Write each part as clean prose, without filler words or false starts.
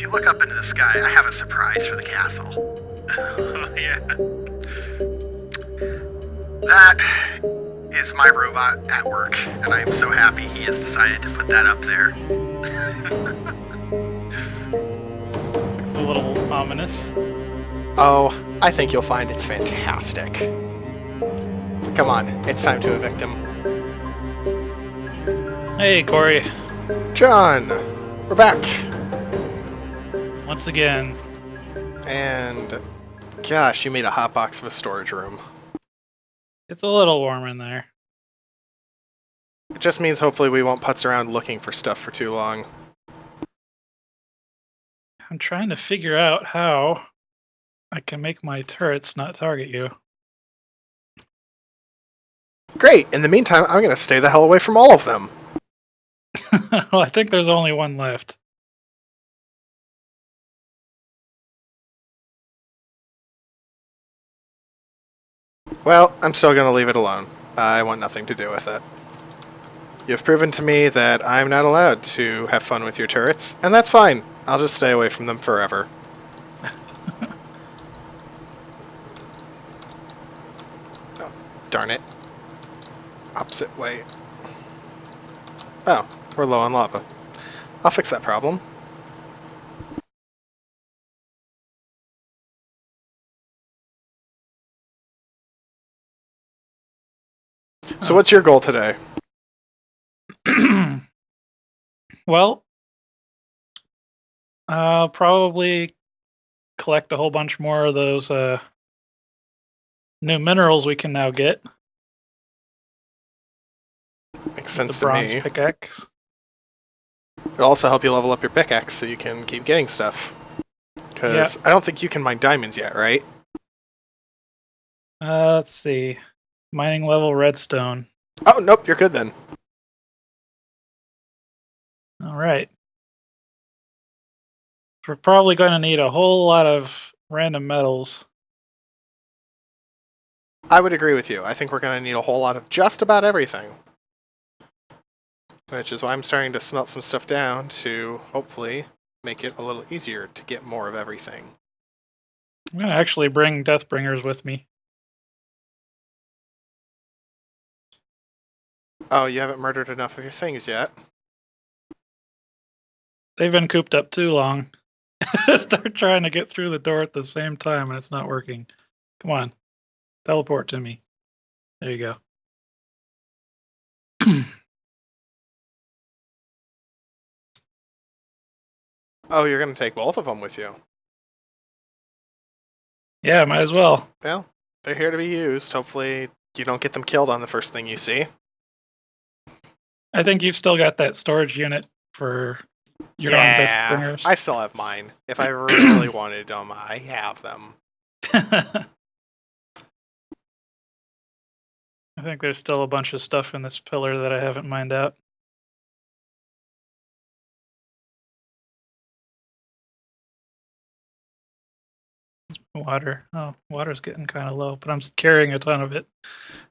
you look up into the sky, I have a surprise for the castle. Oh, yeah. That is my robot at work, and I am so happy he has decided to put that up there. It's a little ominous. Oh, I think you'll find it's fantastic. Come on, it's time to evict him. Hey, Corey. Jon, we're back. Once again. And gosh, you made a hot box of a storage room. It's a little warm in there. It just means hopefully we won't putz around looking for stuff for too long. I'm trying to figure out how I can make my turrets not target you. Great, in the meantime, I'm going to stay the hell away from all of them. Well, I think there's only one left. Well, I'm still going to leave it alone. I want nothing to do with it. You've proven to me that I'm not allowed to have fun with your turrets, and that's fine. I'll just stay away from them forever. Oh, darn it. Opposite way. Oh, we're low on lava. I'll fix that problem. So what's your goal today? Well, I'll probably collect a whole bunch more of those new minerals we can now get. Makes sense The to bronze me. pickaxe. It'll also help you level up your pickaxe so you can keep getting stuff. Because I don't think you can mine diamonds yet, right? Let's see. Mining level redstone. Oh, nope, you're good then. All right. We're probably going to need a whole lot of random metals. I would agree with you. I think we're going to need a whole lot of just about everything. Which is why I'm starting to smelt some stuff down to hopefully make it a little easier to get more of everything. I'm going to actually bring Deathbringers with me. Oh, you haven't murdered enough of your things yet. They've been cooped up too long. They're trying to get through the door at the same time and it's not working. Come on. Teleport to me. There you go. Oh, you're going to take both of them with you. Yeah, might as well. Well, they're here to be used. Hopefully you don't get them killed on the first thing you see. I think you've still got that storage unit for your own Deathbringers. I still have mine. If I really wanted them, I have them. I think there's still a bunch of stuff in this pillar that I haven't mined out. Water. Oh, water's getting kind of low, but I'm carrying a ton of it.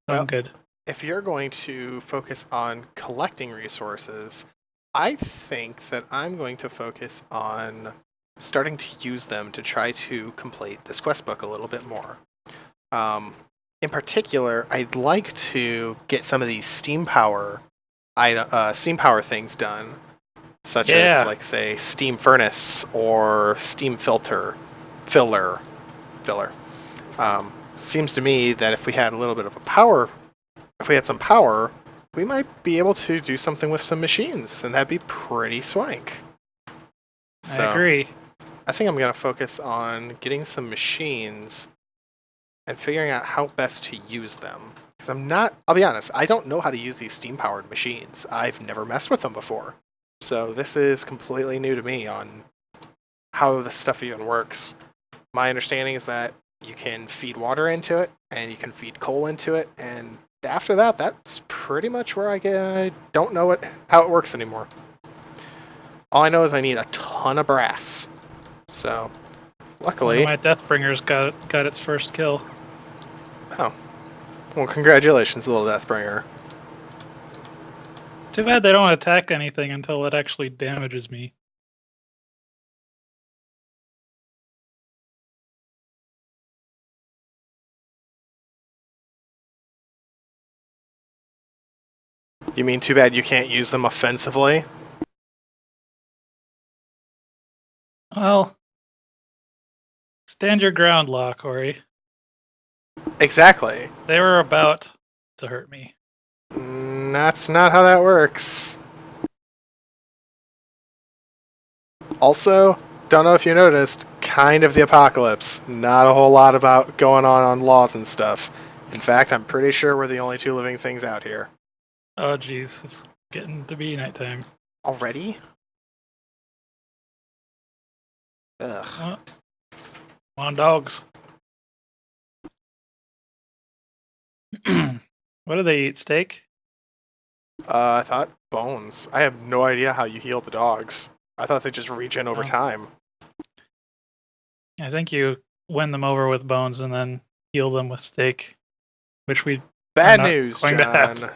Well, I'm good. If you're going to focus on collecting resources, I think that I'm going to focus on starting to use them to try to complete this quest book a little bit more. In particular, I'd like to get some of these steam power things done, such as, like, say, steam furnace or steam filler. Seems to me that if we had a little bit of if we had some power, we might be able to do something with some machines, and that'd be pretty swank. So, I agree. I think I'm going to focus on getting some machines and figuring out how best to use them. Because I'll be honest, I don't know how to use these steam-powered machines. I've never messed with them before. So this is completely new to me on how this stuff even works. My understanding is that you can feed water into it, and you can feed coal into it, and after that, that's pretty much where I don't know how it works anymore. All I know is I need a ton of brass. So, luckily... My Deathbringer's got its first kill. Oh. Well, congratulations, little Deathbringer. It's too bad they don't attack anything until it actually damages me. You mean too bad you can't use them offensively? Well, stand your ground, Law, Corey. Exactly. They were about to hurt me. That's not how that works. Also, don't know if you noticed, kind of the apocalypse. Not a whole lot about going on laws and stuff. In fact, I'm pretty sure we're the only two living things out here. Oh, jeez. It's getting to be nighttime. Already? Ugh. Come on, dogs. What do they eat? Steak? I thought bones. I have no idea how you heal the dogs. I thought they just regen over Oh. time. I think you win them over with bones and then heal them with steak, which we Bad not news, going to have. John.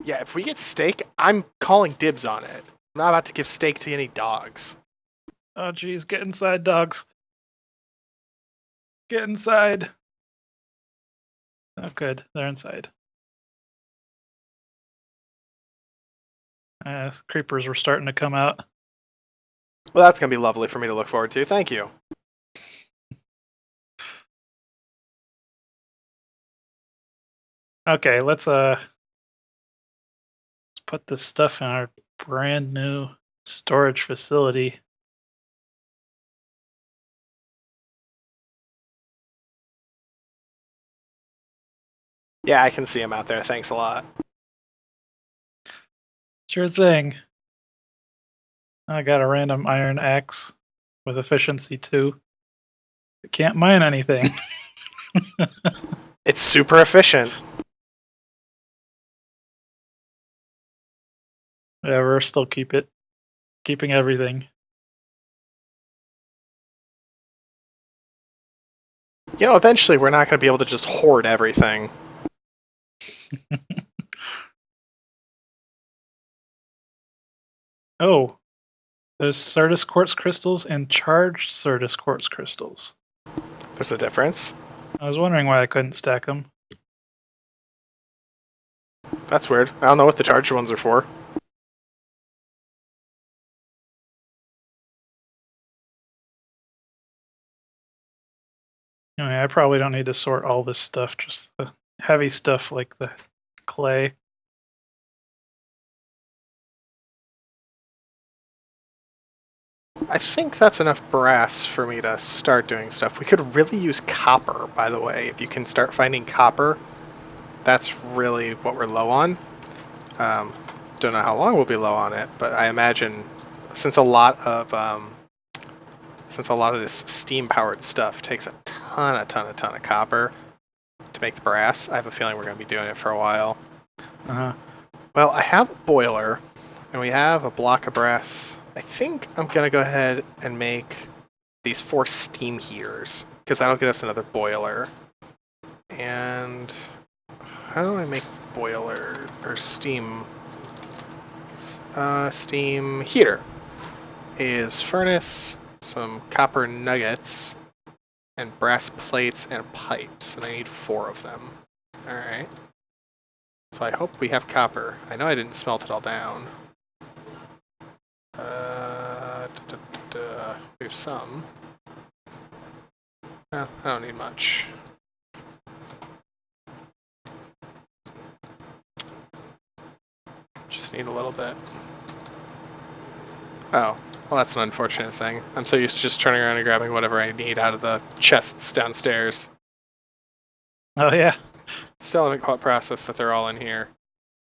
Yeah, if we get steak, I'm calling dibs on it. I'm not about to give steak to any dogs. Oh, jeez. Get inside, dogs. Get inside. Oh, good. They're inside. Creepers were starting to come out. Well, that's going to be lovely for me to look forward to. Thank you. Okay, let's put this stuff in our brand new storage facility. Yeah, I can see him out there. Thanks a lot. Sure thing. I got a random iron axe with efficiency 2. It can't mine anything. It's super efficient. Yeah, we're still keeping everything. You know, eventually we're not going to be able to just hoard everything. Oh, there's Certus quartz crystals and charged Certus quartz crystals. There's a difference. I was wondering why I couldn't stack them. That's weird. I don't know what the charged ones are for. I mean, I probably don't need to sort all this stuff, just the heavy stuff like the clay. I think that's enough brass for me to start doing stuff. We could really use copper, by the way. If you can start finding copper, that's really what we're low on. Don't know how long we'll be low on it, but I imagine since a lot of this steam-powered stuff takes a ton of copper to make the brass, I have a feeling we're going to be doing it for a while. Well, I have a boiler, and we have a block of brass. I think I'm going to go ahead and make these 4 steam heaters, because that'll get us another boiler. And how do I make boiler, or steam? Steam heater is furnace, some copper nuggets, and brass plates and pipes, and I need 4 of them. Alright. So I hope we have copper. I know I didn't smelt it all down. There's some. Well, I don't need much. Just need a little bit. Oh, well, that's an unfortunate thing. I'm so used to just turning around and grabbing whatever I need out of the chests downstairs. Oh, yeah. Still haven't quite processed that they're all in here.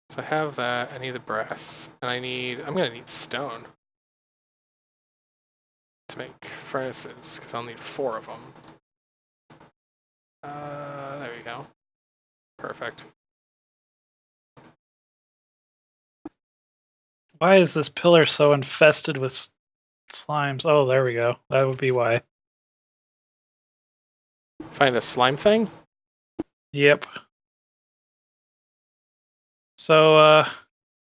So I have that. I need the brass. And I'm going to need stone to make furnaces, because I'll need 4 of them. There we go. Perfect. Why is this pillar so infested with slimes? Oh, there we go. That would be why. Find a slime thing? Yep. So,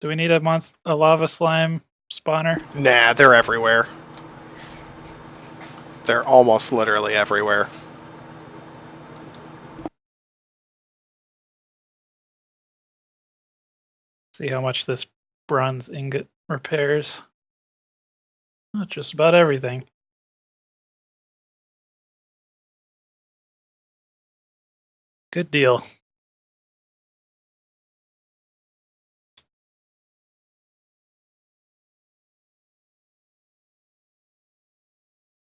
do we need a lava slime spawner? Nah, they're everywhere. They're almost literally everywhere. See how much this bronze ingot repairs. Not just about everything. Good deal.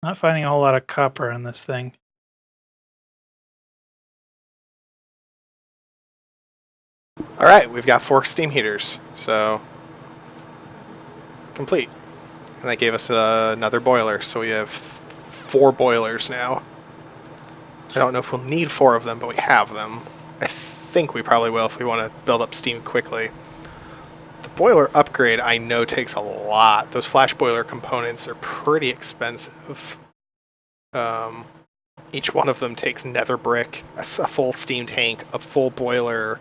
Not finding a whole lot of copper in this thing. All right, we've got 4 steam heaters, so complete. And that gave us another boiler, so we have 4 boilers now. I don't know if we'll need 4 of them, but we have them. I think we probably will if we want to build up steam quickly. The boiler upgrade, I know, takes a lot. Those flash boiler components are pretty expensive. Each one of them takes nether brick, a full steam tank, a full boiler,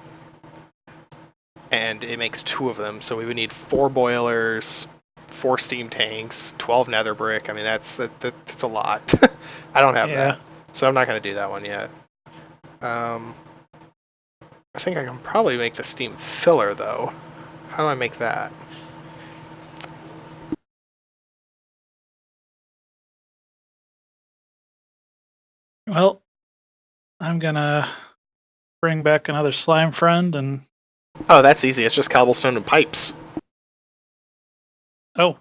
and it makes 2 of them. So we would need 4 boilers, 4 steam tanks, 12 nether brick. I mean, that's a lot. I don't have that, so I'm not going to do that one yet. I think I can probably make the steam filler, though. How do I make that? Well, I'm gonna bring back another slime friend and... Oh, that's easy. It's just cobblestone and pipes. Oh.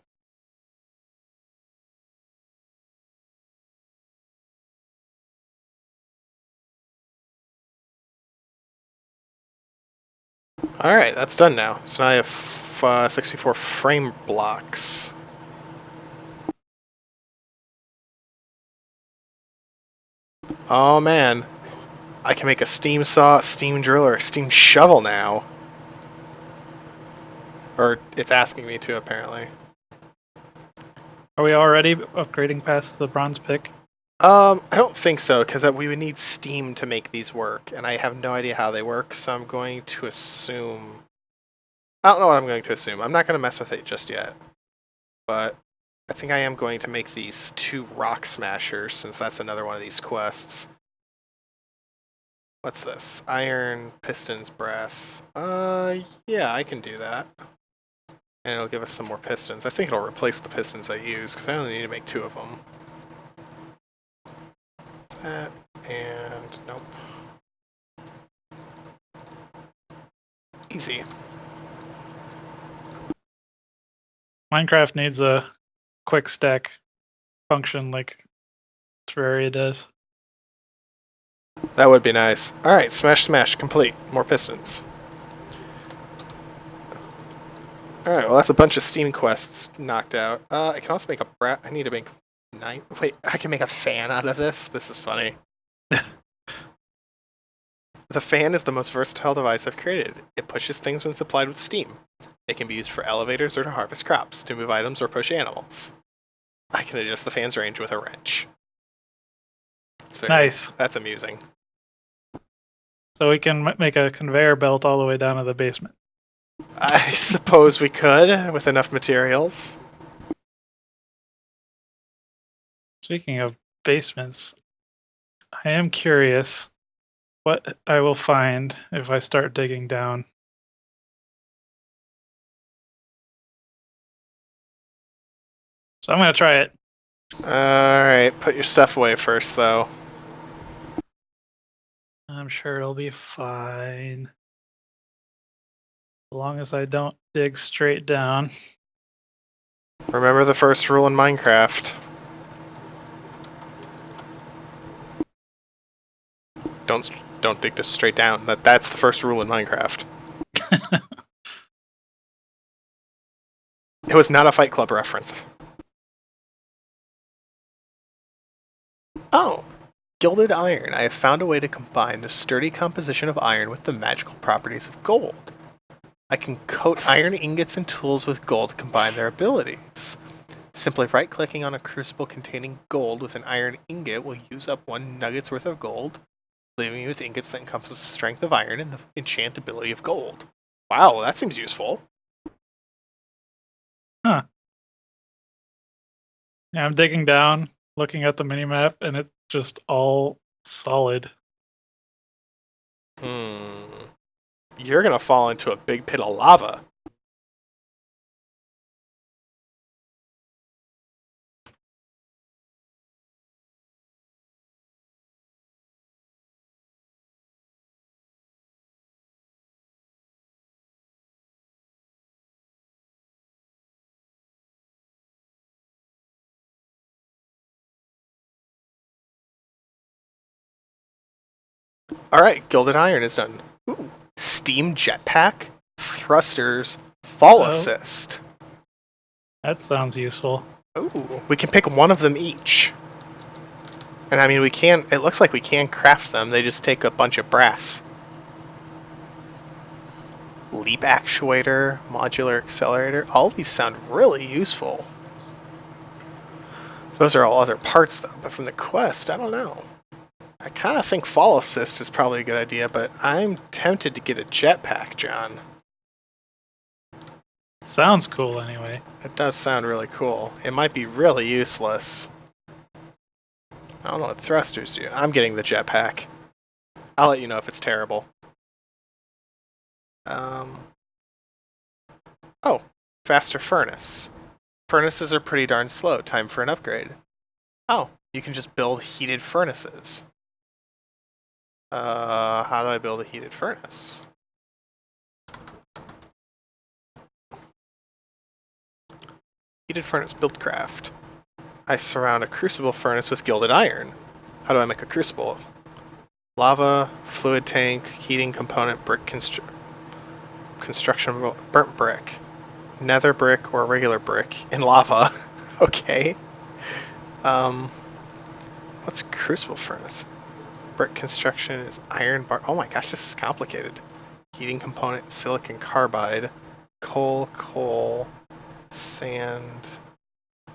Alright, that's done now. So now I have 64 frame blocks. Oh man. I can make a steam saw, a steam drill, or a steam shovel now. Or it's asking me to, apparently. Are we already upgrading past the bronze pick? I don't think so, because we would need steam to make these work, and I have no idea how they work, so I'm going to assume... I don't know what I'm going to assume. I'm not going to mess with it just yet. But I think I am going to make these 2 rock smashers, since that's another one of these quests. What's this? Iron, pistons, brass. Yeah, I can do that. And it'll give us some more pistons. I think it'll replace the pistons I use, because I only need to make 2 of them. That, and nope. Easy. Minecraft needs a quick stack function like Terraria does. That would be nice. Alright, smash, smash, complete. More pistons. Alright, well that's a bunch of steam quests knocked out. I can also make a I need to make 9. Wait, I can make a fan out of this? This is funny. The fan is the most versatile device I've created. It pushes things when supplied with steam. It can be used for elevators or to harvest crops, to move items or push animals. I can adjust the fan's range with a wrench. Nice. That's amusing. So we can make a conveyor belt all the way down to the basement. I suppose we could, with enough materials. Speaking of basements, I am curious what I will find if I start digging down. So I'm going to try it. Alright, put your stuff away first, though. I'm sure it'll be fine. As long as I don't dig straight down. Remember the first rule in Minecraft. Don't dig this straight down. That's the first rule in Minecraft. It was not a Fight Club reference. Oh, gilded iron. I have found a way to combine the sturdy composition of iron with the magical properties of gold. I can coat iron ingots and tools with gold to combine their abilities. Simply right-clicking on a crucible containing gold with an iron ingot will use up 1 nugget's worth of gold, leaving you with ingots that encompass the strength of iron and the enchantability of gold. Wow, that seems useful. Huh. Yeah, I'm digging down, looking at the minimap, and it's just all solid. You're gonna fall into a big pit of lava. Alright, Gilded Iron is done. Ooh. Steam Jetpack, Thrusters, Fall Oh. Assist. That sounds useful. Ooh, we can pick one of them each. And I mean, we can, it looks like we can craft them, they just take a bunch of brass. Leap Actuator, Modular Accelerator, all these sound really useful. Those are all other parts though, but from the quest, I don't know. I kind of think Fall Assist is probably a good idea, but I'm tempted to get a jetpack, John. Sounds cool anyway. It does sound really cool. It might be really useless. I don't know what thrusters do. I'm getting the jetpack. I'll let you know if it's terrible. Oh, faster furnace. Furnaces are pretty darn slow. Time for an upgrade. Oh, you can just build heated furnaces. How do I build a heated furnace? Heated furnace buildcraft. I surround a crucible furnace with gilded iron. How do I make a crucible? Lava, fluid tank, heating component, brick construction, burnt brick, nether brick or regular brick in lava. Okay. What's crucible furnace? Brick construction is iron bar. Oh my gosh, this is complicated. Heating component, silicon carbide, coal, sand,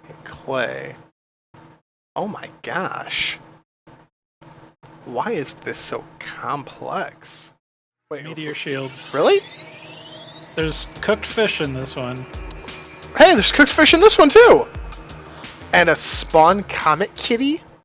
and clay. Oh my gosh. Why is this so complex? Wait, Meteor shields. really? There's cooked fish in this one. Hey, there's cooked fish in this one too! And a spawn comet kitty?